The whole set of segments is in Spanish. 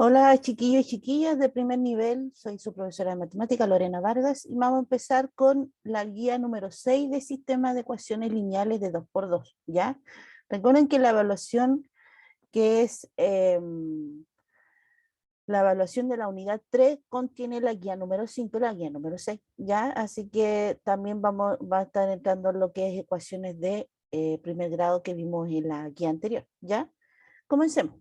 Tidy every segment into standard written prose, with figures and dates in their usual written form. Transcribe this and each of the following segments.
Hola chiquillos y chiquillas de primer nivel, soy su profesora de matemática Lorena Vargas y vamos a empezar con la guía número 6 de sistema de ecuaciones lineales de 2x2, ¿ya? Recuerden que la evaluación que es la evaluación de la unidad 3 contiene la guía número 5 y la guía número 6, ¿ya? Así que también va a estar entrando lo que es ecuaciones de primer grado que vimos en la guía anterior, ¿ya? Comencemos.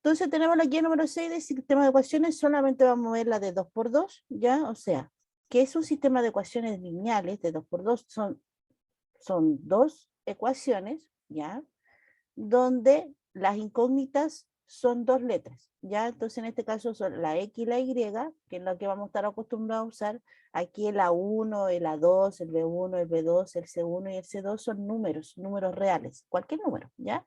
Entonces tenemos la guía número 6 de sistema de ecuaciones, solamente vamos a ver la de 2x2, ¿ya? O sea, que es un sistema de ecuaciones lineales de 2x2, son dos ecuaciones, ¿ya? Donde las incógnitas son dos letras, ¿ya? Entonces en este caso son la X y la Y, que es la que vamos a estar acostumbrados a usar. Aquí el A1, el A2, el B1, el B2, el C1 y el C2 son números reales, cualquier número, ¿ya?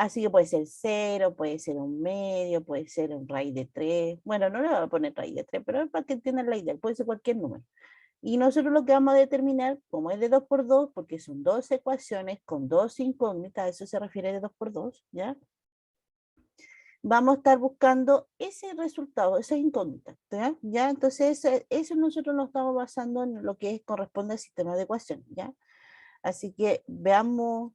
Así que puede ser 0, puede ser un medio, puede ser un raíz de 3. Bueno, no le voy a poner raíz de 3, pero es para que entiendan la idea, puede ser cualquier número. Y nosotros lo que vamos a determinar, como es de 2x2, porque son dos ecuaciones con dos incógnitas, a eso se refiere de 2x2, ¿ya? Vamos a estar buscando ese resultado, esa incógnita, ¿ya? ¿Ya? Entonces, eso nosotros nos estamos basando en lo que corresponde al sistema de ecuaciones, ¿ya? Así que veamos,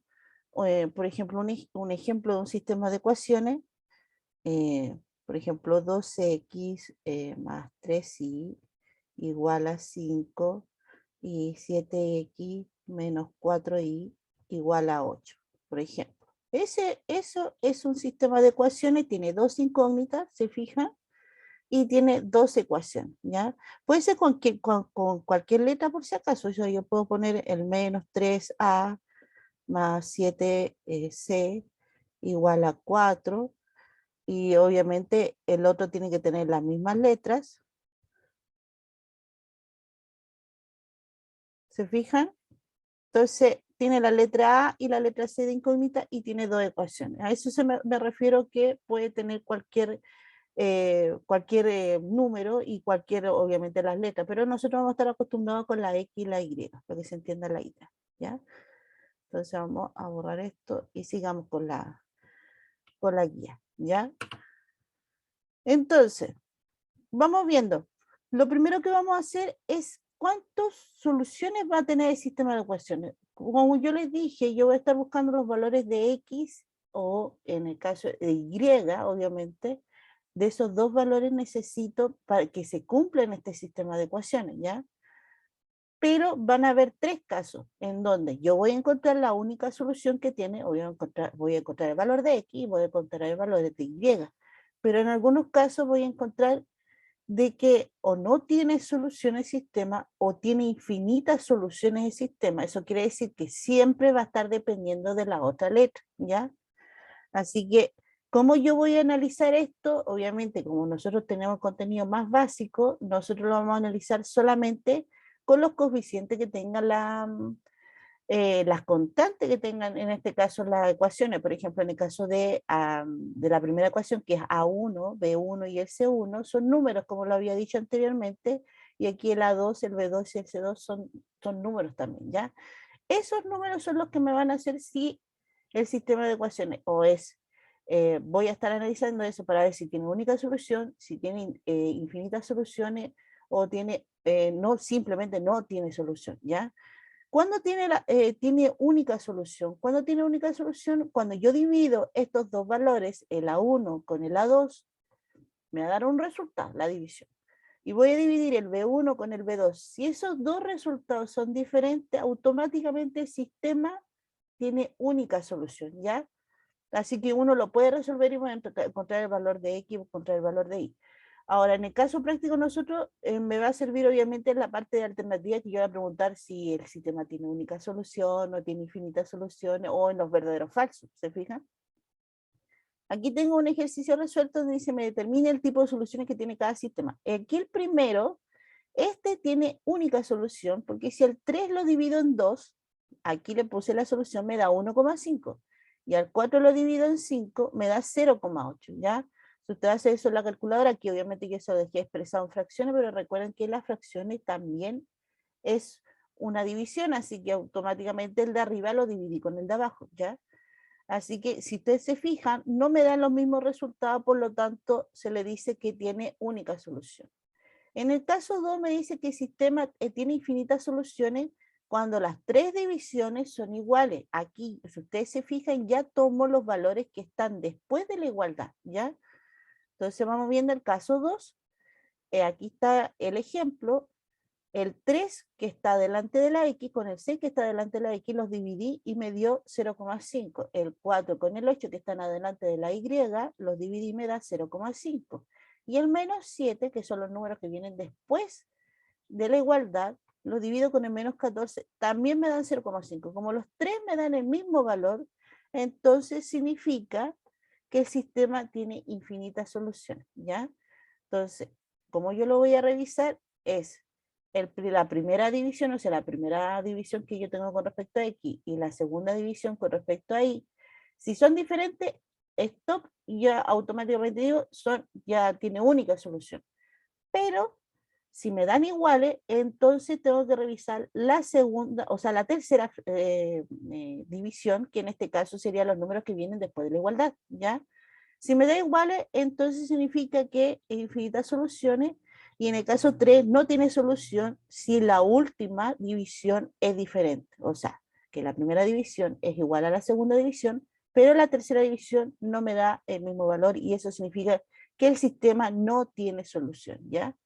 por ejemplo, un ejemplo de un sistema de ecuaciones. Por ejemplo, 12x más 3y igual a 5 y 7x menos 4y igual a 8, por ejemplo. Eso es un sistema de ecuaciones, tiene dos incógnitas, ¿se fijan? Y tiene dos ecuaciones, ¿ya? Puede ser con cualquier letra por si acaso. Yo puedo poner el menos 3a más 7c igual a 4, y obviamente el otro tiene que tener las mismas letras. ¿Se fijan? Entonces tiene la letra A y la letra C de incógnita y tiene dos ecuaciones. A eso me refiero, que puede tener cualquier número y cualquier, obviamente, las letras, pero nosotros vamos a estar acostumbrados con la X y la Y, para que se entienda la idea, ¿ya? Entonces vamos a borrar esto y sigamos con la guía, ¿ya? Entonces, vamos viendo. Lo primero que vamos a hacer es cuántas soluciones va a tener el sistema de ecuaciones. Como yo les dije, yo voy a estar buscando los valores de X, o en el caso de Y, obviamente. De esos dos valores necesito para que se cumplan este sistema de ecuaciones, ¿ya? Pero van a haber tres casos en donde yo voy a encontrar la única solución que tiene, o voy a encontrar el valor de X y voy a encontrar el valor de Y. Pero en algunos casos voy a encontrar de que o no tiene solución el sistema o tiene infinitas soluciones el sistema. Eso quiere decir que siempre va a estar dependiendo de la otra letra, ¿ya? Así que, ¿cómo yo voy a analizar esto? Obviamente, como nosotros tenemos contenido más básico, nosotros lo vamos a analizar solamente con los coeficientes que tengan las constantes que tengan, en este caso, las ecuaciones. Por ejemplo, en el caso de la primera ecuación, que es A1, B1 y el C1, son números, como lo había dicho anteriormente, y aquí el A2, el B2 y el C2 son números también, ¿ya? Esos números son los que me van a hacer si el sistema de ecuaciones voy a estar analizando eso para ver si tiene única solución, si tiene infinitas soluciones, o no, simplemente no tiene solución, ¿ya? ¿Cuándo tiene única solución? ¿Cuándo tiene única solución? Cuando yo divido estos dos valores, el A1 con el A2, me va a dar un resultado, la división. Y voy a dividir el B1 con el B2. Si esos dos resultados son diferentes, automáticamente el sistema tiene única solución, ¿ya? Así que uno lo puede resolver y va a encontrar el valor de X, encontrar el valor de Y. Ahora, en el caso práctico, nosotros me va a servir obviamente en la parte de alternativa, que yo voy a preguntar si el sistema tiene única solución o tiene infinitas soluciones, o en los verdaderos falsos, ¿se fijan? Aquí tengo un ejercicio resuelto donde dice me determina el tipo de soluciones que tiene cada sistema. Aquí el primero, este tiene única solución, porque si el 3 lo divido en 2, aquí le puse la solución, me da 1,5. Y al 4 lo divido en 5, me da 0,8, ¿ya? Si usted hace eso en la calculadora, aquí obviamente yo se lo dejé expresado en fracciones, pero recuerden que las fracciones también es una división, así que automáticamente el de arriba lo dividí con el de abajo, ¿ya? Así que si ustedes se fijan, no me dan los mismos resultados, por lo tanto se le dice que tiene única solución. En el caso 2 me dice que el sistema tiene infinitas soluciones cuando las 3 divisiones son iguales. Aquí, si ustedes se fijan, ya tomo los valores que están después de la igualdad, ¿ya? Entonces vamos viendo el caso 2. Aquí está el ejemplo. El 3 que está delante de la X con el 6 que está delante de la X los dividí y me dio 0,5. El 4 con el 8 que están adelante de la Y los dividí y me da 0,5. Y el menos 7, que son los números que vienen después de la igualdad, los divido con el menos 14, también me dan 0,5. Como los 3 me dan el mismo valor, entonces significa que el sistema tiene infinitas soluciones, ¿ya? Entonces, como yo lo voy a revisar, es la primera división, o sea, la primera división que yo tengo con respecto a X y la segunda división con respecto a Y. Si son diferentes, stop, ya automáticamente digo, ya tiene única solución. Pero si me dan iguales, entonces tengo que revisar la segunda, o sea, la tercera división, que en este caso serían los números que vienen después de la igualdad, ¿ya? Si me da iguales, entonces significa que hay infinitas soluciones y en el caso 3 no tiene solución si la última división es diferente. O sea, que la primera división es igual a la segunda división, pero la tercera división no me da el mismo valor y eso significa que el sistema no tiene solución, ¿ya?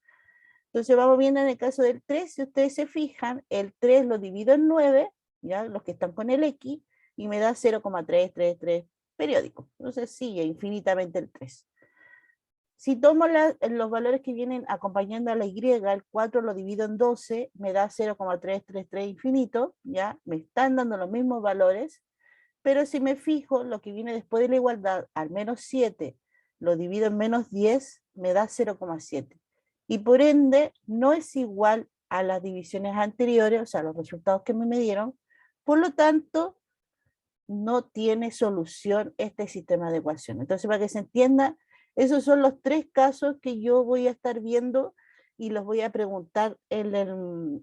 Entonces vamos viendo en el caso del 3, si ustedes se fijan, el 3 lo divido en 9, ¿ya? Los que están con el X, y me da 0,333 periódico. Entonces sigue infinitamente el 3. Si tomo los valores que vienen acompañando a la Y, el 4 lo divido en 12, me da 0,333 infinito, ¿ya? Me están dando los mismos valores, pero si me fijo, lo que viene después de la igualdad, al menos 7, lo divido en menos 10, me da 0,7. Y por ende, no es igual a las divisiones anteriores, o sea, los resultados que me dieron. Por lo tanto, no tiene solución este sistema de ecuaciones. Entonces, para que se entienda, esos son los 3 casos que yo voy a estar viendo y los voy a preguntar en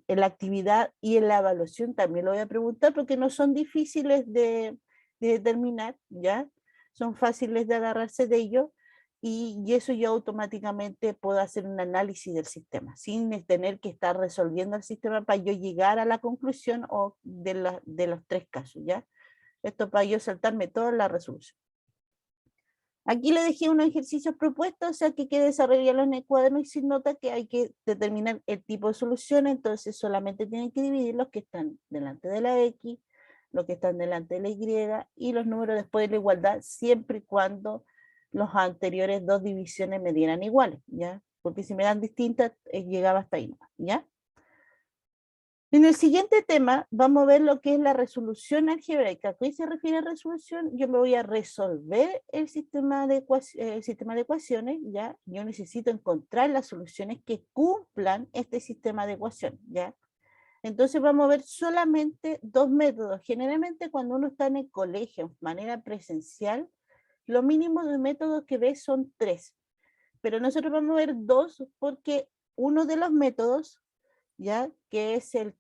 la actividad y en la evaluación también lo voy a preguntar porque no son difíciles de determinar, ¿ya? Son fáciles de agarrarse de ellos y eso yo automáticamente puedo hacer un análisis del sistema sin tener que estar resolviendo el sistema para yo llegar a la conclusión o de los 3 casos, ¿ya? Esto para yo saltarme toda la resolución. Aquí le dejé unos ejercicios propuestos, o sea que hay que desarrollarlos en el cuaderno y sin nota que hay que determinar el tipo de solución, entonces solamente tienen que dividir los que están delante de la X, los que están delante de la Y y los números después de la igualdad, siempre y cuando los anteriores 2 divisiones me dieran iguales, ¿ya? Porque si me dan distintas, llegaba hasta ahí, ¿ya? En el siguiente tema vamos a ver lo que es la resolución algebraica. ¿A qué se refiere a resolución? Yo me voy a resolver el sistema de ecuaciones, ¿ya? Yo necesito encontrar las soluciones que cumplan este sistema de ecuaciones, ¿ya? Entonces vamos a ver solamente 2 métodos. Generalmente cuando uno está en el colegio de manera presencial, lo mínimo de métodos que ve son 3. Pero nosotros vamos a ver 2 porque uno de los métodos, ¿ya? Que es el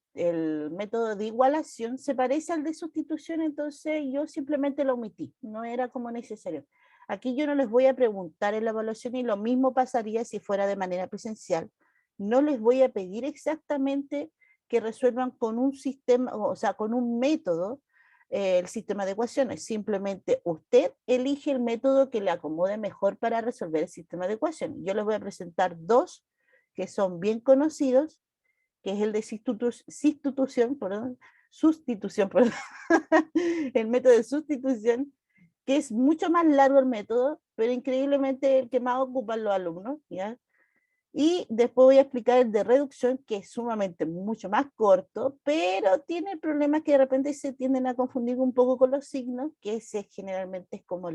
método de igualación, se parece al de sustitución, entonces yo simplemente lo omití, no era como necesario. Aquí yo no les voy a preguntar en la evaluación y lo mismo pasaría si fuera de manera presencial. No les voy a pedir exactamente que resuelvan con un sistema, o sea, con un método el sistema de ecuaciones. Simplemente usted elige el método que le acomode mejor para resolver el sistema de ecuaciones. Yo les voy a presentar 2 que son bien conocidos, que es el de sustitución, perdón, el método de sustitución, que es mucho más largo el método, pero increíblemente el que más ocupan los alumnos, ¿ya? Y después voy a explicar el de reducción, que es sumamente mucho más corto, pero tiene problemas que de repente se tienden a confundir un poco con los signos, que ese generalmente es como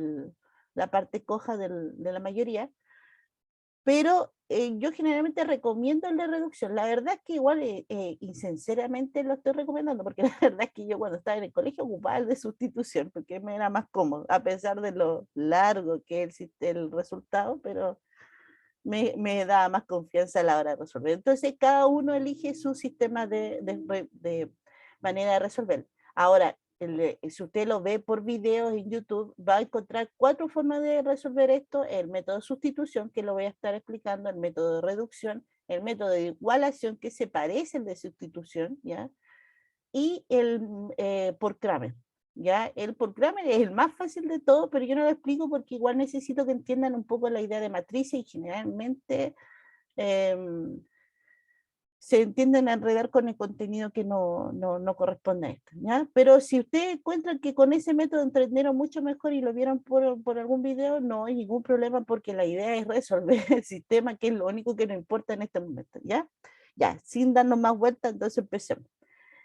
la parte coja de la mayoría, pero yo generalmente recomiendo el de reducción. La verdad es que igual y sinceramente lo estoy recomendando, porque la verdad es que yo cuando estaba en el colegio ocupaba el de sustitución, porque me era más cómodo, a pesar de lo largo que es el resultado, pero me da más confianza a la hora de resolver. Entonces cada uno elige su sistema de manera de resolver. Ahora, si usted lo ve por videos en YouTube, va a encontrar 4 formas de resolver esto: el método de sustitución, que lo voy a estar explicando, el método de reducción, el método de igualación, que se parece al de sustitución, ¿ya? Y el por Kramer, ¿ya? El por Kramer es el más fácil de todo, pero yo no lo explico porque igual necesito que entiendan un poco la idea de matrices y generalmente se entienden a enredar con el contenido que no corresponde a esto, ¿ya? Pero si ustedes encuentran que con ese método entendieron mucho mejor y lo vieron por algún video, no hay ningún problema porque la idea es resolver el sistema, que es lo único que nos importa en este momento, ¿ya? Ya, sin darnos más vueltas, entonces empecemos.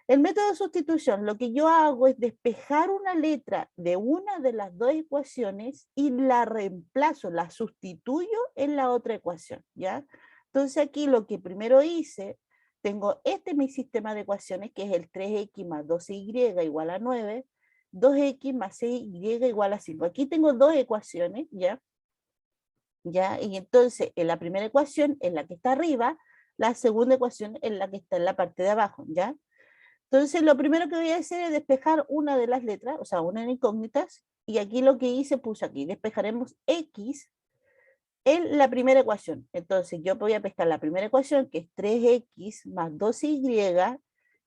El método de sustitución, lo que yo hago es despejar una letra de una de las dos ecuaciones y la reemplazo, la sustituyo en la otra ecuación, ¿ya? Entonces aquí lo que primero hice, tengo mi sistema de ecuaciones, que es el 3x más 12y igual a 9, 2x más 6y igual a 5. Aquí tengo dos ecuaciones, ¿ya? ¿Ya? Y entonces en la primera ecuación es la que está arriba, la segunda ecuación es la que está en la parte de abajo, ¿ya? Entonces, lo primero que voy a hacer es despejar una de las letras, o sea, una de incógnitas, y aquí lo que hice, puse aquí, despejaremos x en la primera ecuación. Entonces, yo voy a pescar la primera ecuación, que es 3x más 2y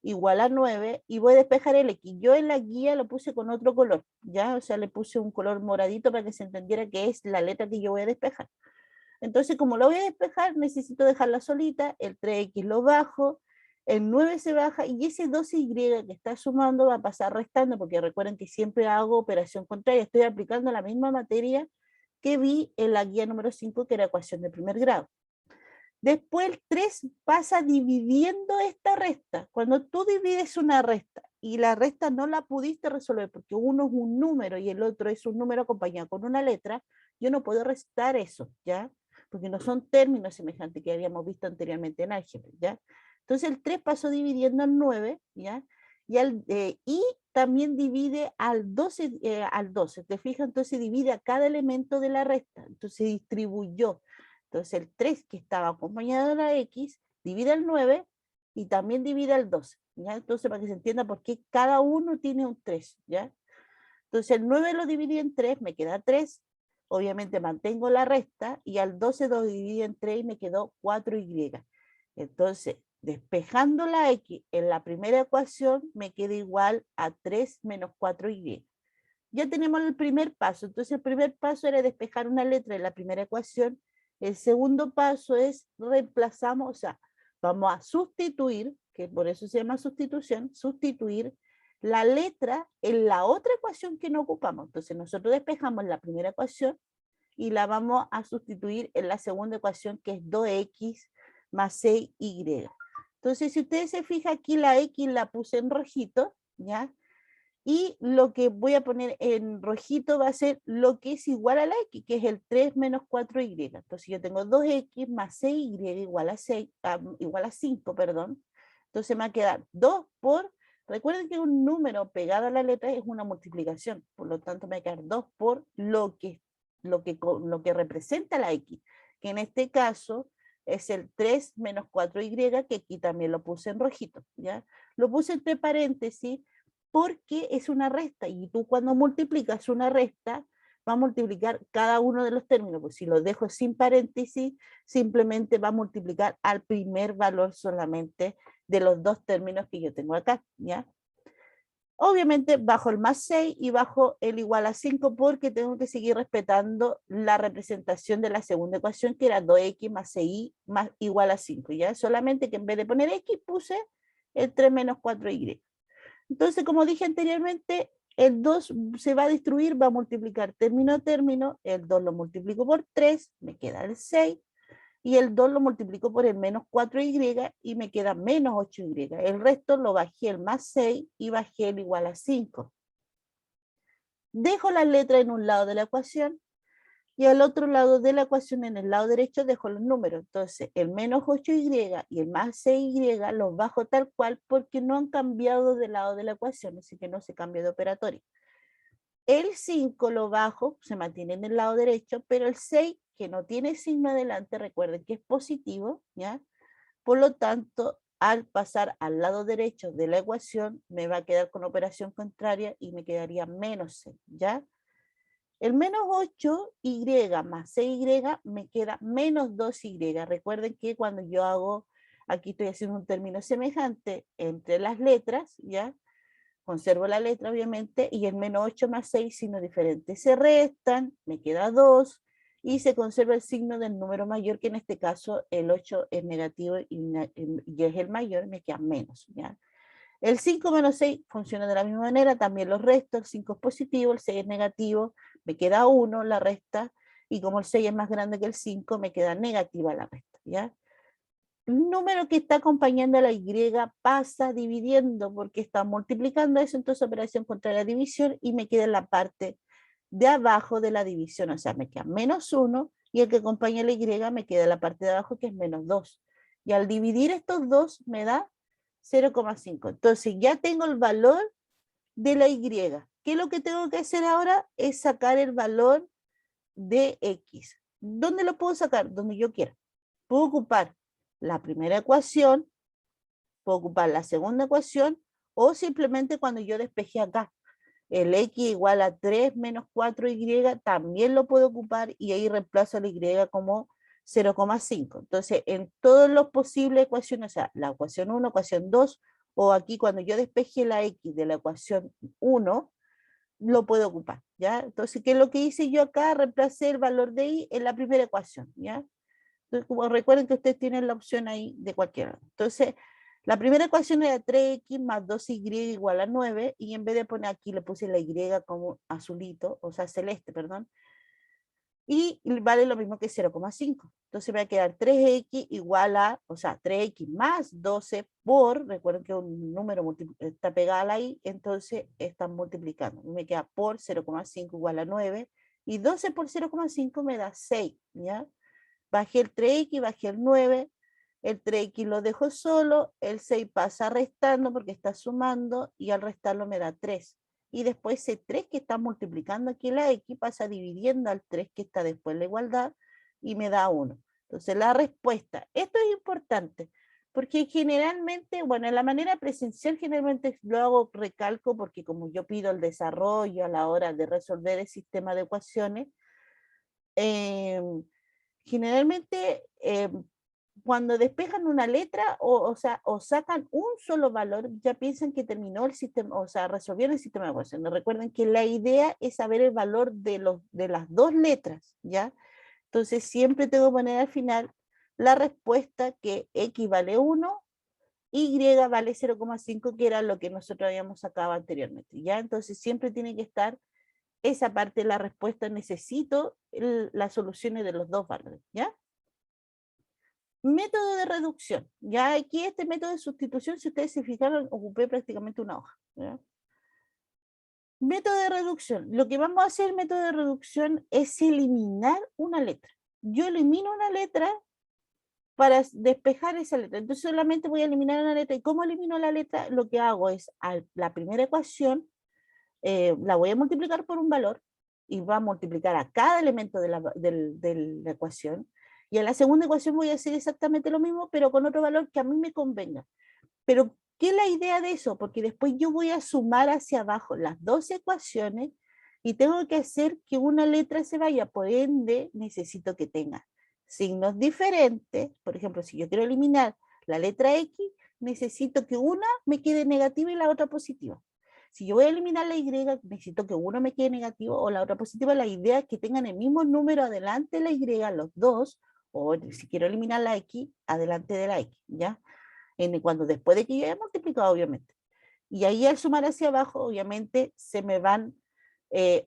igual a 9, y voy a despejar el x. Yo en la guía lo puse con otro color, ¿ya? O sea, le puse un color moradito para que se entendiera que es la letra que yo voy a despejar. Entonces, como lo voy a despejar, necesito dejarla solita, el 3x lo bajo, el 9 se baja y ese 12y que está sumando va a pasar restando, porque recuerden que siempre hago operación contraria, estoy aplicando la misma materia que vi en la guía número 5, que era ecuación de primer grado. Después el 3 pasa dividiendo esta resta. Cuando tú divides una resta y la resta no la pudiste resolver porque uno es un número y el otro es un número acompañado con una letra, yo no puedo restar eso, ¿ya? Porque no son términos semejantes que habíamos visto anteriormente en álgebra, ¿ya? Entonces el 3 pasó dividiendo en 9, ¿ya? Y también divide al 12, ¿te fijas? Entonces divide a cada elemento de la resta, entonces distribuyó. Entonces el 3 que estaba acompañado de la x divide el 9 y también divide el 12, ¿ya? Entonces para que se entienda por qué cada uno tiene un 3, ¿ya? Entonces el 9 lo dividí en 3, me queda 3, obviamente mantengo la resta, y al 12 lo dividí en 3 y me quedó 4y. Entonces, despejando la x en la primera ecuación, me queda igual a 3 menos 4y. Ya tenemos el primer paso. Entonces el primer paso era despejar una letra en la primera ecuación. El segundo paso es reemplazamos, o sea, vamos a sustituir, que por eso se llama sustitución, sustituir la letra en la otra ecuación que no ocupamos. Entonces nosotros despejamos la primera ecuación y la vamos a sustituir en la segunda ecuación, que es 2x más 6y. Entonces, si ustedes se fijan aquí, la x la puse en rojito, ¿ya? Y lo que voy a poner en rojito va a ser lo que es igual a la x, que es el 3 menos 4y. Entonces yo tengo 2x más 6y igual a, igual a 5, perdón. Entonces me va a quedar 2 por, recuerden que un número pegado a la letra es una multiplicación, por lo tanto me va a quedar 2 por lo que representa la x, que en este caso es el 3 menos 4y, que aquí también lo puse en rojito, ¿ya? Lo puse entre paréntesis, porque es una resta, y tú cuando multiplicas una resta, va a multiplicar cada uno de los términos, pues si lo dejo sin paréntesis, simplemente va a multiplicar al primer valor solamente de los dos términos que yo tengo acá, ¿ya? Obviamente bajo el más 6 y bajo el igual a 5, porque tengo que seguir respetando la representación de la segunda ecuación, que era 2x más 6y más igual a 5, ¿ya? Solamente que en vez de poner x puse el 3 menos 4y. Entonces, como dije anteriormente, el 2 se va a distribuir, va a multiplicar término a término, el 2 lo multiplico por 3, me queda el 6, y el 2 lo multiplico por el menos 4y y me queda menos 8y. El resto lo bajé el más 6 y bajé el igual a 5. Dejo la letra en un lado de la ecuación y al otro lado de la ecuación, en el lado derecho, dejo los números. Entonces, el menos 8y y el más 6y los bajo tal cual porque no han cambiado de lado de la ecuación, así que no se cambia de operatorio. El 5 lo bajo, se mantiene en el lado derecho, pero el 6, que no tiene signo adelante, recuerden que es positivo, ¿ya? Por lo tanto, al pasar al lado derecho de la ecuación, me va a quedar con operación contraria y me quedaría menos 6, ¿ya? El menos 8y más 6y me queda menos 2y. Recuerden que cuando yo hago, aquí estoy haciendo un término semejante entre las letras, ¿ya? Conservo la letra, obviamente, y el menos 8 más 6, signo diferente. Se restan, me queda 2, y se conserva el signo del número mayor, que en este caso el 8 es negativo y es el mayor, me queda menos, ¿ya? El 5 menos 6 funciona de la misma manera, también los resto, el 5 es positivo, el 6 es negativo, me queda 1, la resta, y como el 6 es más grande que el 5, me queda negativa la resta, ¿ya? El número que está acompañando a la Y pasa dividiendo porque está multiplicando eso, entonces operación contra la división y me queda en la parte de abajo de la división, o sea, me queda menos 1 y el que acompaña a la Y me queda en la parte de abajo que es menos 2. Y al dividir estos dos me da 0,5. Entonces ya tengo el valor de la Y. ¿Qué es lo que tengo que hacer ahora? Es sacar el valor de X. ¿Dónde lo puedo sacar? Donde yo quiera. Puedo ocupar la primera ecuación, puedo ocupar la segunda ecuación, o simplemente cuando yo despejé acá, el X igual a 3 menos 4Y, también lo puedo ocupar y ahí reemplazo la Y como 0,5. Entonces, en todas las posibles ecuaciones, o sea, la ecuación 1, ecuación 2, o aquí cuando yo despeje la X de la ecuación 1, lo puedo ocupar, ¿ya? Entonces, ¿qué es lo que hice yo acá? Reemplacé el valor de Y en la primera ecuación, ¿ya? Entonces, como recuerden que ustedes tienen la opción ahí de cualquiera. Entonces, la primera ecuación era 3x más 2y igual a 9, y en vez de poner aquí le puse la y como azulito, o sea, celeste, perdón, y vale lo mismo que 0,5. Entonces me va a quedar 3x igual a, o sea, 3x más 12 por, recuerden que un número está pegado a la y, entonces están multiplicando. Me queda por 0,5 igual a 9, y 12 por 0,5 me da 6, ¿ya? Bajé el 3x, bajé el 9, el 3x lo dejo solo, el 6 pasa restando porque está sumando y al restarlo me da 3. Y después ese 3 que está multiplicando aquí la x pasa dividiendo al 3 que está después de la igualdad y me da 1. Entonces la respuesta, esto es importante, porque generalmente, bueno, en la manera presencial generalmente lo hago recalco porque como yo pido el desarrollo a la hora de resolver el sistema de ecuaciones, generalmente cuando despejan una letra o sea, o sacan un solo valor, ya piensan que terminó el sistema, o sea, resolvieron el sistema de ecuaciones. Recuerden que la idea es saber el valor de las dos letras, ¿ya? Entonces siempre tengo que poner al final la respuesta que X vale 1, Y vale 0,5, que era lo que nosotros habíamos sacado anteriormente, ¿ya? Entonces siempre tiene que estar esa parte de la respuesta, necesito las soluciones de los dos valores, ¿ya? Método de reducción. Ya aquí este método de sustitución, si ustedes se fijaron, ocupé prácticamente una hoja, ¿ya? Método de reducción. Lo que vamos a hacer, el método de reducción, es eliminar una letra. Yo elimino una letra para despejar esa letra. Entonces solamente voy a eliminar una letra. ¿Y cómo elimino la letra? Lo que hago es, a la primera ecuación, la voy a multiplicar por un valor y va a multiplicar a cada elemento de la ecuación. Y en la segunda ecuación voy a hacer exactamente lo mismo, pero con otro valor que a mí me convenga. Pero, ¿qué es la idea de eso? Porque después yo voy a sumar hacia abajo las dos ecuaciones y tengo que hacer que una letra se vaya. Por ende, necesito que tenga signos diferentes. Por ejemplo, si yo quiero eliminar la letra X, necesito que una me quede negativa y la otra positiva. Si yo voy a eliminar la Y, necesito que uno me quede negativo o la otra positiva. La idea es que tengan el mismo número adelante de la Y, los dos, o si quiero eliminar la X, adelante de la X, ¿ya? Cuando después de que yo haya multiplicado, obviamente. Y ahí al sumar hacia abajo, obviamente, se me van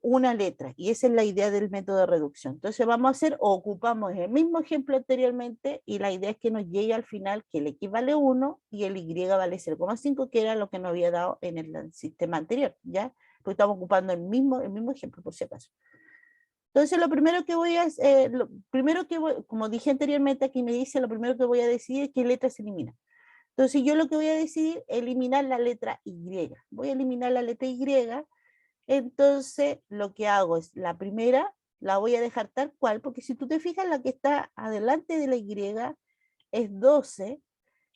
una letra. Y esa es la idea del método de reducción. Entonces vamos a hacer, o ocupamos el mismo ejemplo anteriormente, y la idea es que nos llegue al final que el X vale 1 y el Y vale 0,5, que era lo que nos había dado en el sistema anterior, ¿ya? Porque estamos ocupando el mismo ejemplo, por si acaso. Entonces, lo primero que voy a, como dije anteriormente, aquí me dice, lo primero que voy a decidir es qué letra se elimina. Entonces yo lo que voy a decidir es eliminar la letra Y. Voy a eliminar la letra Y. Entonces lo que hago es la primera la voy a dejar tal cual, porque si tú te fijas la que está adelante de la Y es 12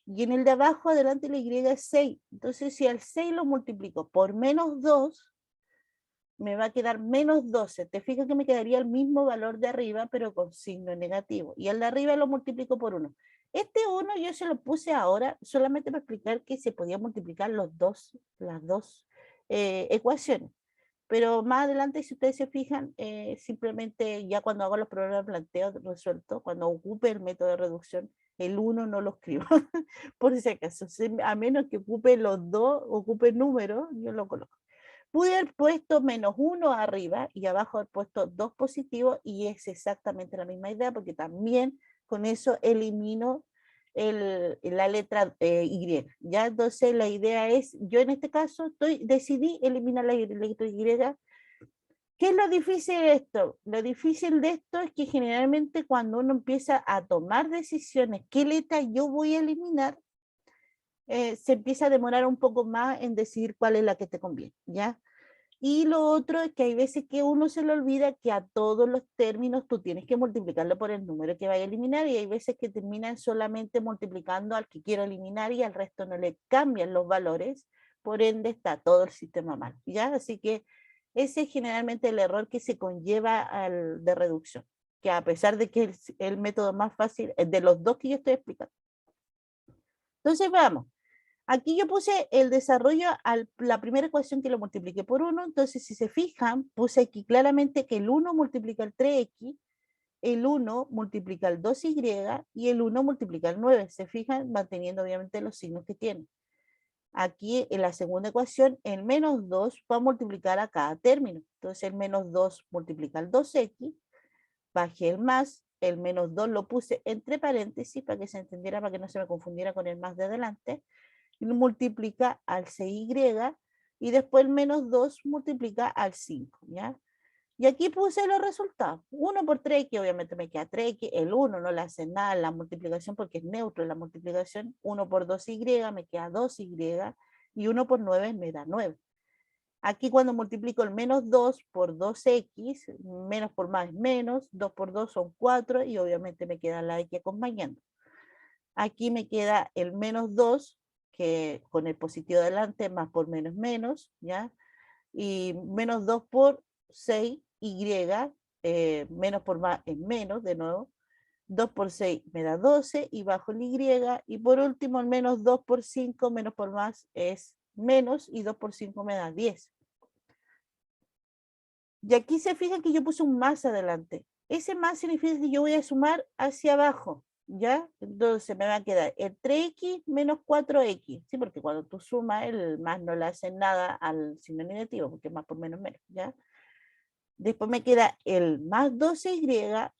Y en el de abajo, adelante la y es 6. Entonces, si al 6 lo multiplico por menos 2, me va a quedar menos 12. Te fijas que me quedaría el mismo valor de arriba, pero con signo negativo. Y el de arriba lo multiplico por 1. Este 1 yo se lo puse ahora solamente para explicar que se podía multiplicar las dos ecuaciones. Pero más adelante, si ustedes se fijan, simplemente ya cuando hago los problemas de planteo resuelto, cuando ocupe el método de reducción, el 1 no lo escribo, por si acaso. A menos que ocupe los dos, ocupe el número, yo lo coloco. Pude haber puesto menos 1 arriba y abajo haber puesto 2 positivos y es exactamente la misma idea porque también con eso elimino la letra Y. ¿Ya? Entonces la idea es, yo en este caso decidí eliminar la letra Y. ¿Qué es lo difícil de esto? Lo difícil de esto es que generalmente cuando uno empieza a tomar decisiones, ¿qué letra yo voy a eliminar? Se empieza a demorar un poco más en decidir cuál es la que te conviene, ¿ya? Y lo otro es que hay veces que uno se le olvida que a todos los términos tú tienes que multiplicarlo por el número que vaya a eliminar y hay veces que terminan solamente multiplicando al que quiero eliminar y al resto no le cambian los valores, por ende está todo el sistema mal, ¿ya? Así que ese es generalmente el error que se conlleva al de reducción, que a pesar de que es el método más fácil de los dos que yo estoy explicando. Entonces veamos. Aquí yo puse el desarrollo a la primera ecuación que lo multipliqué por 1, entonces si se fijan, puse aquí claramente que el 1 multiplica el 3x, el 1 multiplica el 2y y el 1 multiplica el 9. Se fijan, manteniendo obviamente los signos que tiene. Aquí en la segunda ecuación, el menos 2 va a multiplicar a cada término. Entonces el menos 2 multiplica el 2x, bajé el más, el menos 2 lo puse entre paréntesis para que se entendiera, para que no se me confundiera con el más de adelante, y multiplica al 6y y después el menos 2 multiplica al 5, ¿ya? Y aquí puse los resultados. 1 por 3, que obviamente me queda 3, que el 1 no le hace nada en la multiplicación porque es neutro en la multiplicación. 1 por 2y me queda 2y y 1 por 9 me da 9. Aquí cuando multiplico el menos 2 por 2x, menos por más es menos, 2 por 2 son 4 y obviamente me queda la x acompañando. Aquí me queda el menos 2, que con el positivo delante, más por menos menos, ¿ya? Y menos 2 por 6, y, menos por más es menos, de nuevo. 2 por 6 me da 12, y bajo el y, y por último el menos 2 por 5, menos por más es menos, y 2 por 5 me da 10. Y aquí se fijan que yo puse un más adelante. Ese más significa que yo voy a sumar hacia abajo, ¿ya? Entonces me va a quedar el 3x menos 4x, ¿sí? Porque cuando tú sumas, el más no le hace nada al signo negativo, porque es más por menos menos, ¿ya? Después me queda el más 12y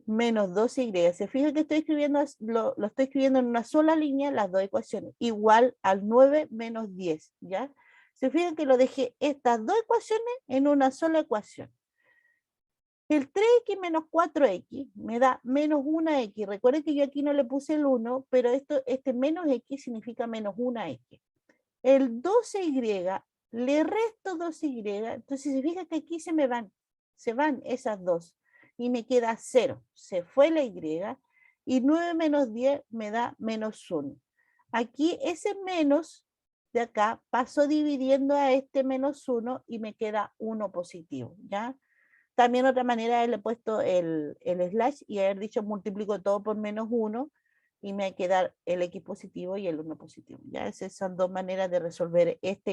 menos 12y. Se fija que estoy escribiendo, lo estoy escribiendo en una sola línea, las dos ecuaciones, igual al 9 menos 10, ¿ya? Se fijan que lo dejé estas dos ecuaciones en una sola ecuación. El 3x menos 4x me da menos 1x. Recuerden que yo aquí no le puse el 1, pero este menos x significa menos 1x. El 12y, le resto 2y, entonces se fija que aquí se van esas dos. Y me queda 0. Se fue la y, y 9 menos 10 me da menos 1. Aquí ese menos de acá paso dividiendo a este menos 1 y me queda 1 positivo, ¿ya? También otra manera le he puesto el slash y haber dicho multiplico todo por menos 1 y me va a quedar el x positivo y el 1 positivo. ¿Ya? Esas son dos maneras de resolver esta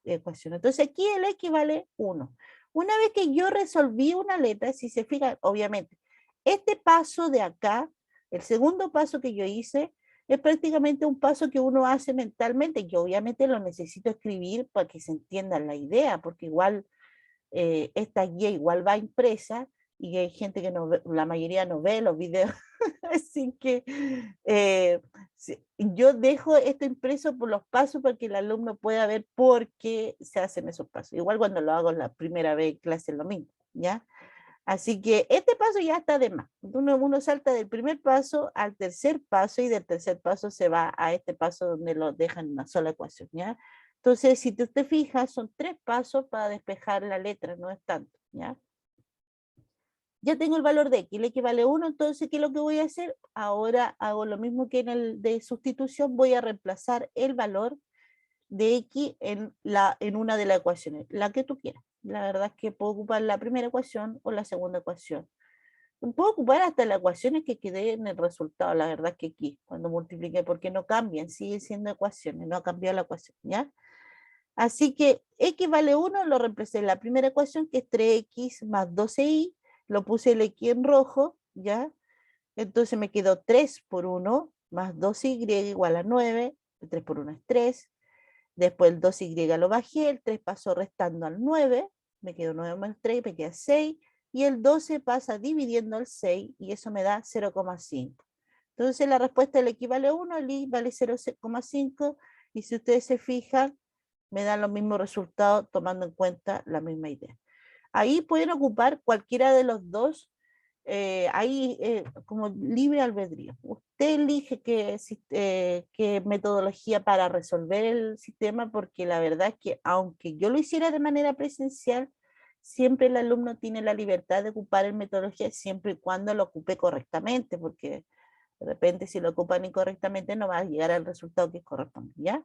ecuación. Entonces aquí el x vale 1. Una vez que yo resolví una letra, si se fijan, obviamente, este paso de acá, el segundo paso que yo hice, es prácticamente un paso que uno hace mentalmente. Yo obviamente lo necesito escribir para que se entienda la idea, porque igual esta guía igual va impresa y hay gente que no ve, la mayoría no ve los videos, así que yo dejo esto impreso por los pasos para que el alumno pueda ver por qué se hacen esos pasos. Igual cuando lo hago la primera vez en clase es lo mismo, ¿ya? Así que este paso ya está de más. Uno salta del primer paso al tercer paso y del tercer paso se va a este paso donde lo dejan en una sola ecuación, ¿ya? Entonces, si tú te fijas, son 3 pasos para despejar la letra, no es tanto, ¿ya? ya tengo el valor de x, el x vale 1, entonces, ¿qué es lo que voy a hacer? Ahora hago lo mismo que en el de sustitución, voy a reemplazar el valor de x en una de las ecuaciones, la que tú quieras. La verdad es que puedo ocupar la primera ecuación o la segunda ecuación. Puedo ocupar hasta las ecuaciones que quedé en el resultado, la verdad es que aquí, cuando multipliqué, porque no cambian, siguen siendo ecuaciones, no ha cambiado la ecuación, ¿ya? Así que x vale 1, lo reemplacé en la primera ecuación, que es 3x más 12y, lo puse el x en rojo, ¿ya? Entonces me quedó 3 por 1 más 2y igual a 9, 3 por 1 es 3, después el 2y lo bajé, el 3 pasó restando al 9, me quedó 9 más 3, me queda 6, y el 12 pasa dividiendo el 6, y eso me da 0,5. Entonces la respuesta del x vale 1, el y vale 0,5, y si ustedes se fijan, me dan los mismos resultados tomando en cuenta la misma idea. Ahí pueden ocupar cualquiera de los dos, ahí como libre albedrío. Usted elige qué metodología para resolver el sistema, porque la verdad es que aunque yo lo hiciera de manera presencial, siempre el alumno tiene la libertad de ocupar el metodología siempre y cuando lo ocupe correctamente, porque de repente si lo ocupan incorrectamente no va a llegar al resultado que corresponde, ¿ya?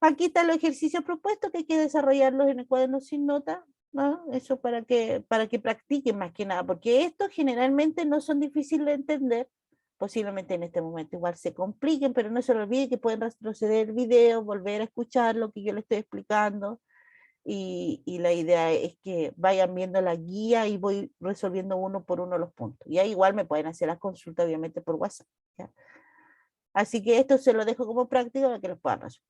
Aquí están los ejercicios propuestos que hay que desarrollarlos en el cuaderno sin nota, ¿no? Eso para que practiquen más que nada, porque estos generalmente no son difíciles de entender, posiblemente en este momento igual se compliquen, pero no se les olvide que pueden retroceder el video, volver a escuchar lo que yo les estoy explicando, y la idea es que vayan viendo la guía y voy resolviendo uno por uno los puntos. Y ahí igual me pueden hacer las consultas obviamente por WhatsApp, ¿ya? Así que esto se lo dejo como práctica para que los puedan resolver.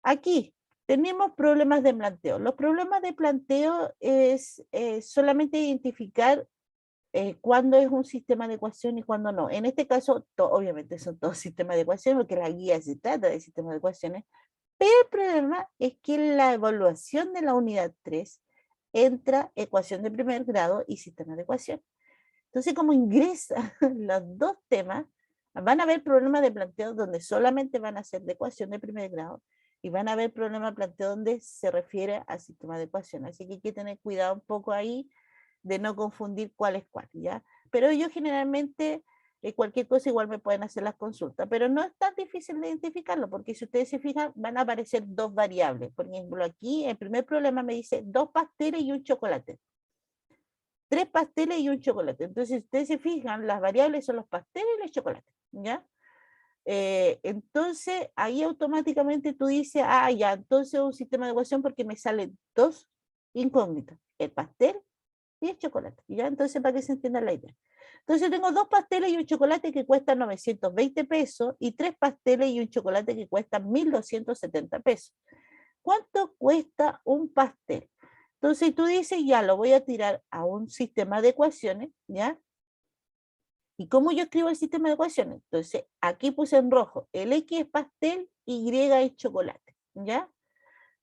Aquí tenemos problemas de planteo. Los problemas de planteo es solamente identificar cuándo es un sistema de ecuación y cuándo no. En este caso, obviamente son todos sistemas de ecuaciones, porque la guía se trata de sistemas de ecuaciones, pero el problema es que en la evaluación de la unidad 3 entra ecuación de primer grado y sistema de ecuación. Entonces, como ingresa los dos temas, van a haber problemas de planteo donde solamente van a ser de ecuación de primer grado, y van a haber problemas de planteo donde se refiere al sistema de ecuación. Así que hay que tener cuidado un poco ahí de no confundir cuál es cuál, ¿ya? Pero ellos generalmente, cualquier cosa igual me pueden hacer las consultas, pero no es tan difícil de identificarlo, porque si ustedes se fijan, van a aparecer dos variables. Por ejemplo, aquí el primer problema me dice 2 pasteles y un chocolate. 3 pasteles y un chocolate. Entonces, si ustedes se fijan, las variables son los pasteles y los chocolates, ¿ya? Entonces, ahí automáticamente tú dices, ah, ya, entonces es un sistema de ecuación porque me salen dos incógnitas, el pastel y el chocolate, ¿ya? Entonces, para que se entienda la idea. Entonces, tengo 2 pasteles y un chocolate que cuestan 920 pesos y 3 pasteles y un chocolate que cuestan 1.270 pesos. ¿Cuánto cuesta un pastel? Entonces, tú dices, ya, lo voy a tirar a un sistema de ecuaciones, ¿ya? ¿Y cómo yo escribo el sistema de ecuaciones? Entonces, aquí puse en rojo, el X es pastel, Y es chocolate, ¿ya?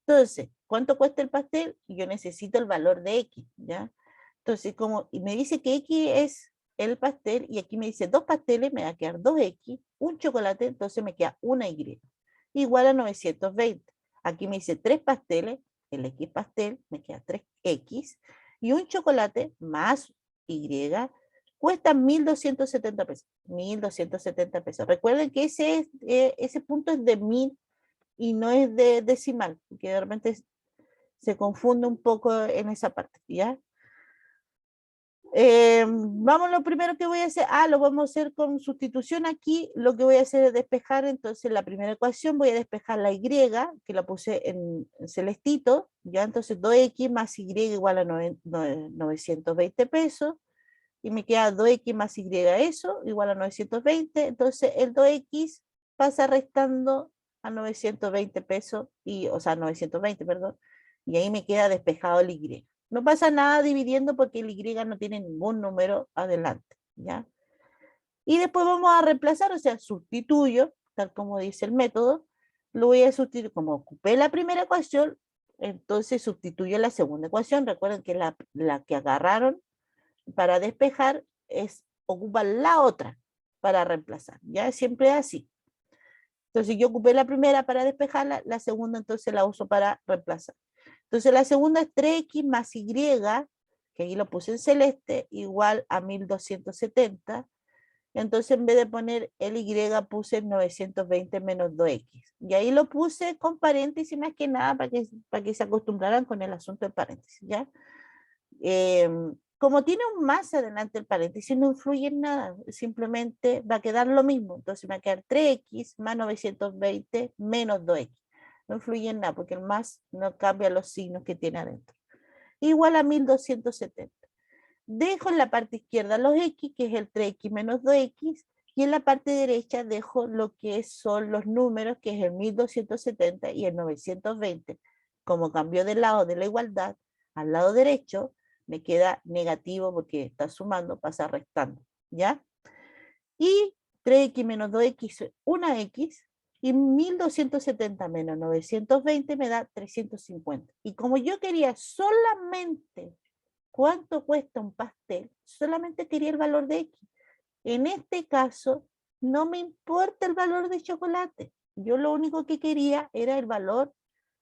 Entonces, ¿cuánto cuesta el pastel? Yo necesito el valor de X, ¿ya? Entonces, y me dice que X es el pastel, y aquí me dice 2 pasteles, me va a quedar 2X, un chocolate, entonces me queda una Y, igual a 920. Aquí me dice 3 pasteles, el X pastel, me queda 3X, y un chocolate más Y, cuesta 1.270 pesos. 1.270 pesos. Recuerden que ese punto es de 1.000 y no es de decimal, porque de repente se confunde un poco en esa parte, ¿ya? Vamos, lo primero que voy a hacer, lo vamos a hacer con sustitución aquí, lo que voy a hacer es despejar, entonces la primera ecuación voy a despejar la Y, que la puse en celestito, ya, entonces 2X más Y igual a 920 pesos, y me queda 2X más Y eso, igual a 920, entonces el 2X pasa restando a 920 pesos, o sea, 920, perdón, y ahí me queda despejado el Y. No pasa nada dividiendo porque el Y no tiene ningún número adelante, ¿ya? Y después vamos a reemplazar, o sea, sustituyo, tal como dice el método, lo voy a sustituir, como ocupé la primera ecuación, entonces sustituyo la segunda ecuación, recuerden que la que agarraron para despejar ocupa la otra para reemplazar, ¿ya? Siempre así. Entonces yo ocupé la primera para despejarla, la segunda entonces la uso para reemplazar. Entonces la segunda es 3X más Y que ahí lo puse en celeste, igual a 1270. Entonces en vez de poner el y puse 920 menos 2x. Y ahí lo puse con paréntesis más que nada para que se acostumbraran con el asunto del paréntesis, ¿ya? Como tiene un más adelante el paréntesis, no influye en nada, simplemente va a quedar lo mismo. Entonces me va a quedar 3x más 920 menos 2x. No influye en nada porque el más no cambia los signos que tiene adentro. Igual a 1270. Dejo en la parte izquierda los x, que es el 3x menos 2x, y en la parte derecha dejo lo que son los números, que es el 1270 y el 920. Como cambió del lado de la igualdad al lado derecho, me queda negativo porque está sumando, pasa restando, ¿ya? Y 3x menos 2x, una x, y 1270 menos 920 me da 350. Y como yo quería solamente cuánto cuesta un pastel, solamente quería el valor de x. En este caso, no me importa el valor de chocolate. Yo lo único que quería era el valor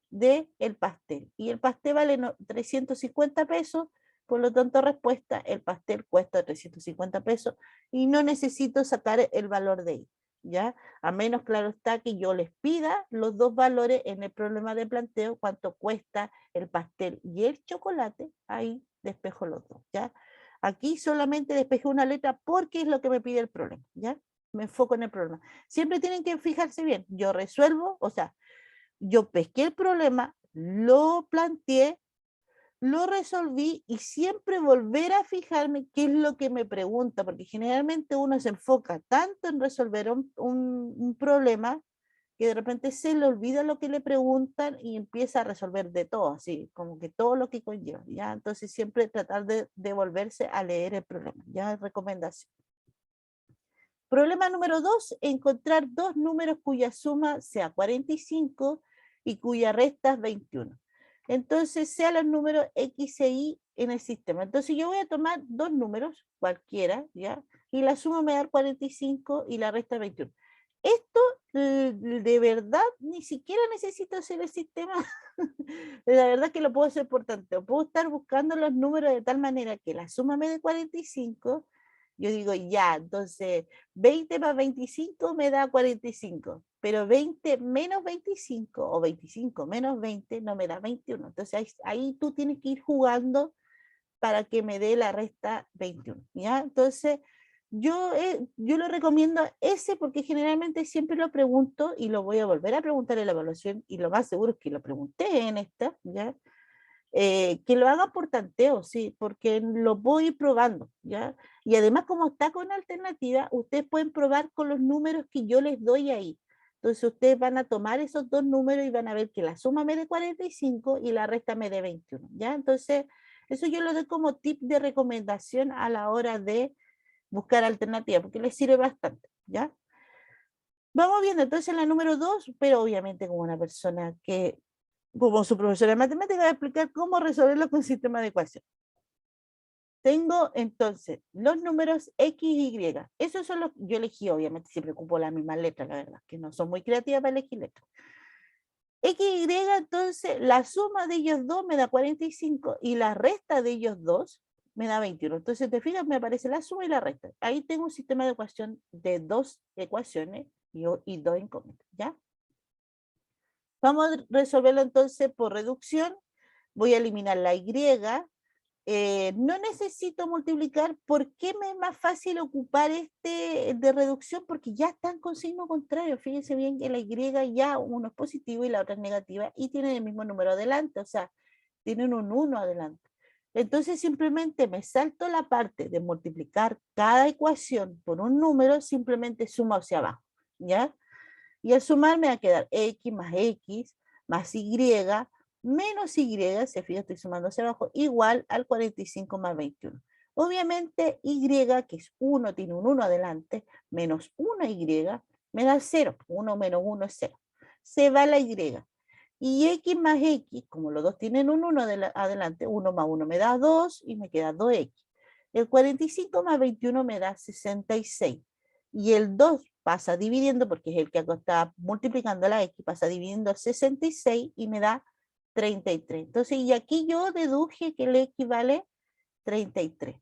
del pastel. Y el pastel vale 350 pesos, por lo tanto, respuesta, el pastel cuesta 350 pesos y no necesito sacar el valor de ahí, ¿ya? A menos, claro está, que yo les pida los dos valores en el problema de planteo, cuánto cuesta el pastel y el chocolate, ahí despejo los dos, ¿ya? Aquí solamente despejo una letra porque es lo que me pide el problema, ¿ya? Me enfoco en el problema. Siempre tienen que fijarse bien, yo resuelvo, o sea, yo pesqué el problema, lo planteé, lo resolví y siempre volver a fijarme qué es lo que me pregunta, porque generalmente uno se enfoca tanto en resolver un problema que de repente se le olvida lo que le preguntan y empieza a resolver de todo, así como que todo lo que conlleva, ¿ya? Entonces siempre tratar de volverse a leer el problema, ¿ya? Recomendación. Problema número 2, encontrar dos números cuya suma sea 45 y cuya resta es 21. Entonces, sean los números X e Y en el sistema. Entonces, yo voy a tomar dos números, cualquiera, ¿ya? Y la suma me da 45 y la resta 21. Esto, de verdad, ni siquiera necesito hacer el sistema. La verdad que lo puedo hacer por tanto. Puedo estar buscando los números de tal manera que la suma me dé 45. Yo digo, ya, entonces 20 más 25 me da 45, pero 20 menos 25 o 25 menos 20 no me da 21. Entonces ahí tú tienes que ir jugando para que me dé la resta 21, ¿ya? Entonces yo lo recomiendo ese porque generalmente siempre lo pregunto y lo voy a volver a preguntar en la evaluación y lo más seguro es que lo pregunté en esta, ¿ya? Que lo haga por tanteo, sí, porque lo voy probando, ¿ya? Y además, como está con alternativa, ustedes pueden probar con los números que yo les doy ahí. Entonces, ustedes van a tomar esos dos números y van a ver que la suma me dé 45 y la resta me dé 21, ¿ya? Entonces, eso yo lo doy como tip de recomendación a la hora de buscar alternativas, porque les sirve bastante, ¿ya? Vamos viendo entonces la número 2, pero obviamente como una persona que como su profesora de matemáticas, va a explicar cómo resolverlo con sistema de ecuación. Tengo entonces los números X y Y. Esos son los que yo elegí, obviamente siempre ocupo las mismas letras, la verdad, que no son muy creativas para elegir letras. X y Y, entonces la suma de ellos dos me da 45 y la resta de ellos dos me da 21. Entonces, te fijas, me aparece la suma y la resta. Ahí tengo un sistema de ecuación de dos ecuaciones y dos incógnitas, ¿ya? Vamos a resolverlo entonces por reducción. Voy a eliminar la Y. No necesito multiplicar. ¿Por qué me es más fácil ocupar este de reducción? Porque ya están con signo contrario. Fíjense bien que la Y ya uno es positivo y la otra es negativa y tienen el mismo número adelante, o sea, tienen un 1 adelante. Entonces simplemente me salto la parte de multiplicar cada ecuación por un número, simplemente sumo hacia abajo, ¿ya? Y al sumar me va a quedar X más Y menos Y, si fijan estoy sumando hacia abajo, igual al 45 más 21. Obviamente Y, que es 1, tiene un 1 adelante, menos una Y, me da 0. 1 menos 1 es 0. Se va la Y. Y X más X, como los dos tienen un 1 adelante, 1 más 1 me da 2 y me queda 2X. El 45 más 21 me da 66. Y el 2 pasa dividiendo, porque es el que está multiplicando la X, pasa dividiendo 66 y me da 33. Entonces, y aquí yo deduje que el X vale 33.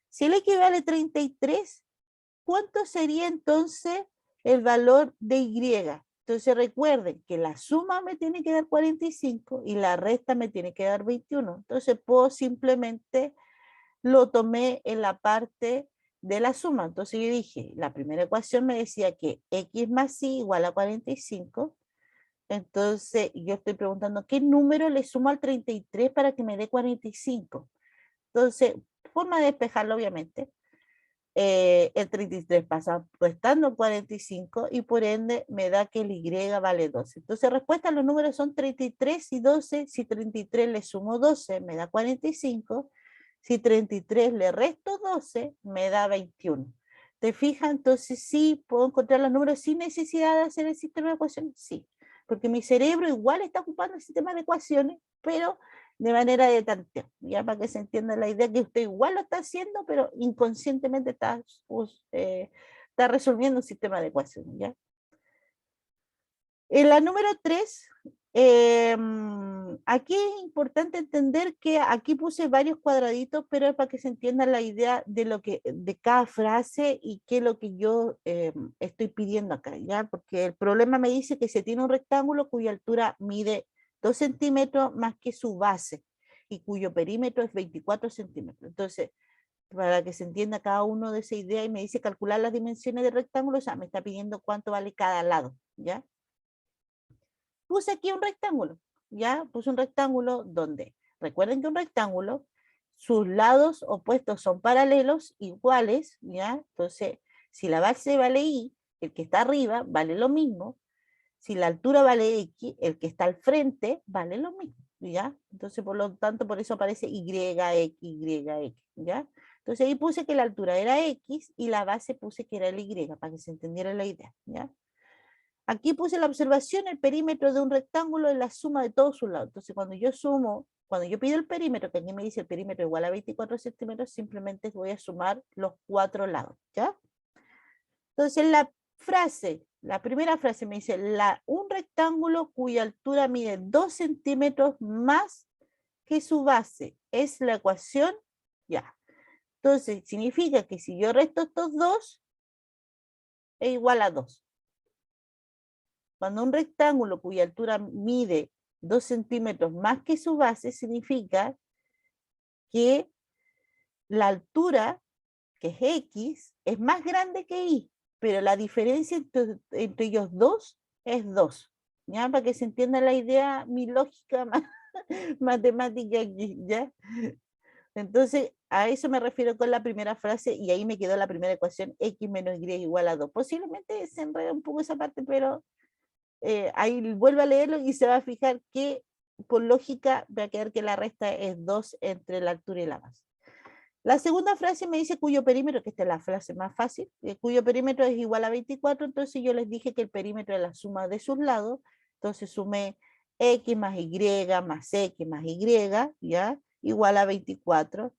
Si el X vale 33, ¿cuánto sería entonces el valor de Y? Entonces recuerden que la suma me tiene que dar 45 y la resta me tiene que dar 21. Entonces puedo simplemente, lo tomé en la parte de la suma. Entonces yo dije, la primera ecuación me decía que X más Y igual a 45. Entonces yo estoy preguntando, ¿qué número le sumo al 33 para que me dé 45? Entonces, forma de despejarlo obviamente. El 33 pasa restando 45 y por ende me da que el Y vale 12. Entonces, respuesta, los números son 33 y 12. Si 33 le sumo 12, me da 45. Si 33 le resto 12, me da 21. ¿Te fijas? Entonces, sí, puedo encontrar los números sin necesidad de hacer el sistema de ecuaciones. Sí, porque mi cerebro igual está ocupando el sistema de ecuaciones, pero de manera de tanteo, ya para que se entienda la idea que usted igual lo está haciendo, pero inconscientemente está resolviendo un sistema de ecuaciones, ¿ya? En la número 3, aquí es importante entender que aquí puse varios cuadraditos, pero es para que se entienda la idea de lo que de cada frase y qué es lo que yo estoy pidiendo acá, ¿ya? Porque el problema me dice que se tiene un rectángulo cuya altura mide 2 centímetros más que su base y cuyo perímetro es 24 centímetros. Entonces, para que se entienda cada uno de esa idea y me dice calcular las dimensiones del rectángulo, o sea, me está pidiendo cuánto vale cada lado, ¿ya? Puse aquí un rectángulo, ¿ya? Puse un rectángulo donde, recuerden que un rectángulo, sus lados opuestos son paralelos, iguales, ¿ya? Entonces, si la base vale Y, el que está arriba vale lo mismo. Si la altura vale X, el que está al frente vale lo mismo, ¿ya? Entonces, por lo tanto, por eso aparece Y, X, Y, X, ¿ya? Entonces ahí puse que la altura era X y la base puse que era el Y, para que se entendiera la idea, ¿ya? Aquí puse la observación, el perímetro de un rectángulo es la suma de todos sus lados. Entonces, cuando yo sumo, cuando yo pido el perímetro, que aquí me dice el perímetro igual a 24 centímetros, simplemente voy a sumar los 4 lados, ¿ya? Entonces, la primera frase me dice, un rectángulo cuya altura mide 2 centímetros más que su base. Es la ecuación, ya. Entonces, significa que si yo resto estos dos, es igual a 2. Cuando un rectángulo cuya altura mide 2 centímetros más que su base, significa que la altura, que es X, es más grande que Y, pero la diferencia entre ellos dos es 2. ¿Ya? Para que se entienda la idea, mi lógica matemática aquí, ¿ya? Entonces, a eso me refiero con la primera frase y ahí me quedó la primera ecuación, X menos Y igual a 2. Posiblemente se enreda un poco esa parte, pero ahí vuelve a leerlo y se va a fijar que por lógica va a quedar que la resta es 2 entre la altura y la base. La segunda frase me dice cuyo perímetro, que esta es la frase más fácil, cuyo perímetro es igual a 24, entonces yo les dije que el perímetro es la suma de sus lados, entonces sumé X más Y más X más Y, ¿ya? Igual a 24.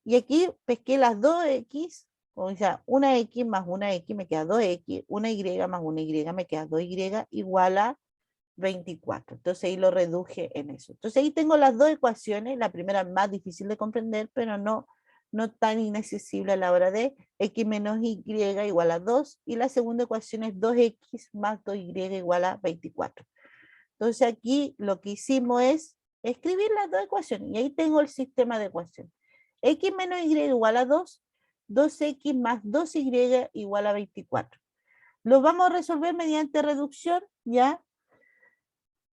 Y aquí pesqué las 2X, o sea, una X más una X me queda 2X, una Y más una Y me queda 2Y igual a 24. Entonces ahí lo reduje en eso. Entonces ahí tengo las dos ecuaciones, la primera más difícil de comprender, pero no tan inaccesible a la hora de X menos Y igual a 2, y la segunda ecuación es 2X más 2Y igual a 24. Entonces aquí lo que hicimos es escribir las dos ecuaciones, y ahí tengo el sistema de ecuaciones. X menos Y igual a 2, 2X más 2Y igual a 24. Los vamos a resolver mediante reducción, ¿ya?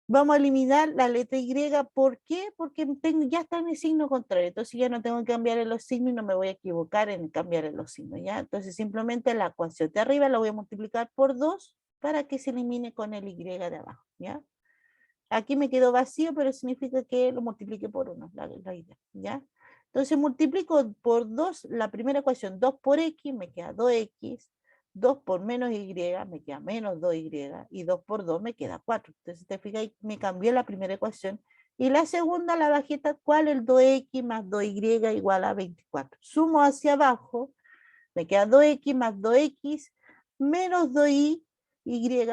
Vamos a eliminar la letra Y. ¿Por qué? Porque ya está en el signo contrario. Entonces ya no tengo que cambiar en los signos y no me voy a equivocar en cambiar en los signos, ¿ya? Entonces simplemente la ecuación de arriba la voy a multiplicar por 2 para que se elimine con el Y de abajo, ¿ya? Aquí me quedó vacío, pero significa que lo multiplique por 1, la idea, ¿ya? Entonces multiplico por 2 la primera ecuación, 2 por X, me queda 2X, 2 por menos Y, me queda menos 2Y, y 2 por 2 me queda 4. Entonces te fijas, me cambió la primera ecuación, y la segunda la bajé tal cual, el 2X más 2Y igual a 24. Sumo hacia abajo, me queda 2X más 2X menos 2Y,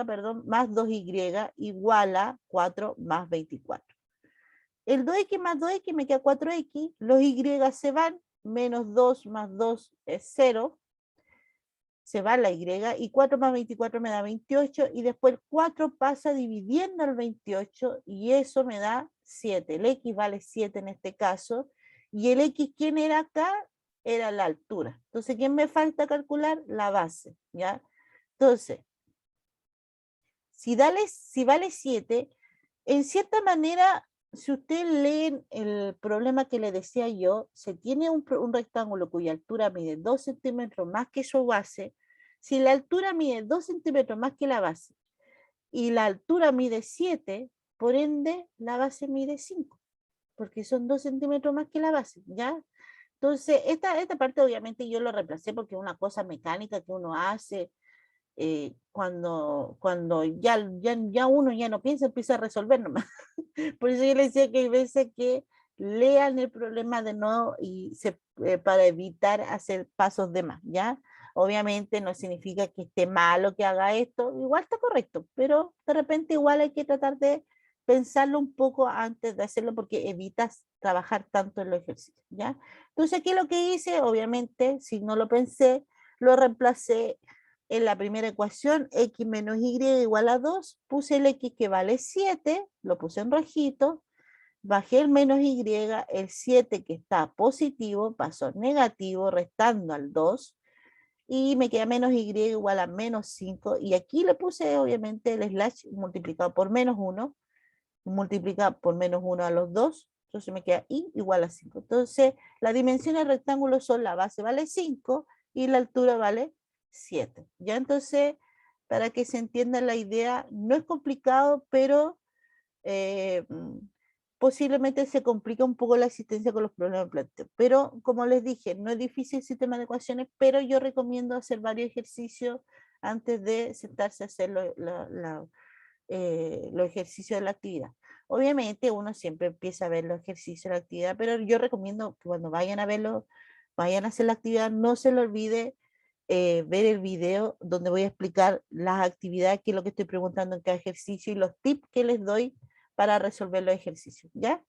perdón, más 2Y igual a 4 más 24. El 2X más 2X me queda 4X, los Y se van, menos 2 más 2 es 0, se va la y, y 4 más 24 me da 28, y después el 4 pasa dividiendo el 28, y eso me da 7. El x vale 7 en este caso, y el x, ¿quién era acá? Era la altura. Entonces, ¿quién me falta calcular? La base, ¿ya? Entonces, si vale 7, en cierta manera, si ustedes leen el problema que le decía yo, se tiene un rectángulo cuya altura mide 2 centímetros más que su base. Si la altura mide 2 centímetros más que la base y la altura mide 7, por ende la base mide 5, porque son 2 centímetros más que la base, ¿ya? Entonces, esta parte obviamente yo lo reemplacé porque es una cosa mecánica que uno hace, cuando ya uno ya no piensa, empieza a resolver nomás. Por eso yo le decía que hay veces que lean el problema de nuevo para evitar hacer pasos de más, ¿ya? Obviamente no significa que esté malo que haga esto, igual está correcto, pero de repente igual hay que tratar de pensarlo un poco antes de hacerlo porque evitas trabajar tanto en los ejercicios, ¿ya? Entonces aquí lo que hice, obviamente, si no lo pensé, lo reemplacé en la primera ecuación, x menos y igual a 2, puse el x que vale 7, lo puse en rojito, bajé el menos y, el 7 que está positivo pasó a negativo, restando al 2, y me queda menos y igual a menos 5, y aquí le puse obviamente el slash multiplicado por menos 1, multiplicado por menos 1 a los 2, entonces me queda y igual a 5. Entonces, las dimensiones del rectángulo son la base vale 5 y la altura vale 7. Ya entonces, para que se entienda la idea, no es complicado, pero eh, posiblemente se complica un poco la existencia con los problemas de planteo. Pero como les dije, no es difícil el sistema de ecuaciones, pero yo recomiendo hacer varios ejercicios antes de sentarse a hacer los ejercicios de la actividad. Obviamente uno siempre empieza a ver los ejercicios de la actividad, pero yo recomiendo que cuando vayan a verlo, vayan a hacer la actividad, no se le olvide ver el video donde voy a explicar las actividades, qué es lo que estoy preguntando en cada ejercicio y los tips que les doy para resolver los ejercicios, ¿ya?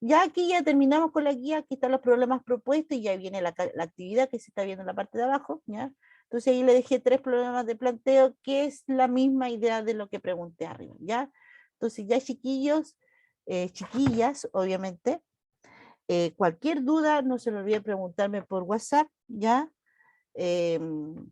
Ya aquí ya terminamos con la guía, aquí están los problemas propuestos y ya viene la actividad que se está viendo en la parte de abajo, ¿ya? Entonces ahí le dejé 3 problemas de planteo, que es la misma idea de lo que pregunté arriba, ¿ya? Entonces ya chiquillos, chiquillas, obviamente, cualquier duda no se lo olvide preguntarme por WhatsApp, ¿ya? Em,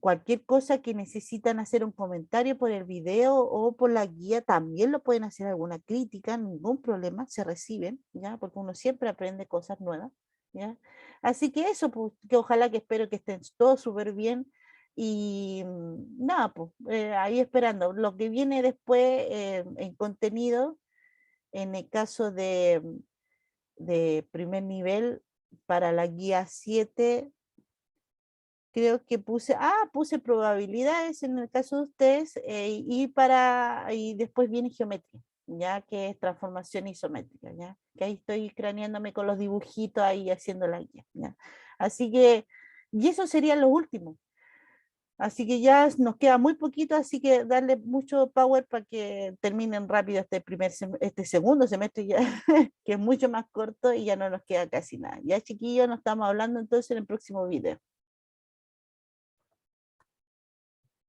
cualquier cosa que necesitan hacer un comentario por el video o por la guía, también lo pueden hacer alguna crítica, ningún problema, se reciben, ¿ya? Porque uno siempre aprende cosas nuevas, ¿ya? Así que eso, pues, que ojalá que espero que estén todos súper bien y nada, pues, ahí esperando. Lo que viene después en contenido, en el caso de primer nivel, para la guía 7 creo que puse probabilidades en el caso de ustedes y después viene geometría, ya que es transformación isométrica, ya que ahí estoy craneándome con los dibujitos ahí haciendo la guía, ya. Así que, y eso sería lo último. Así que ya nos queda muy poquito, así que darle mucho power para que terminen rápido este segundo semestre ya, que es mucho más corto y ya no nos queda casi nada. Ya chiquillos, nos estamos hablando entonces en el próximo video.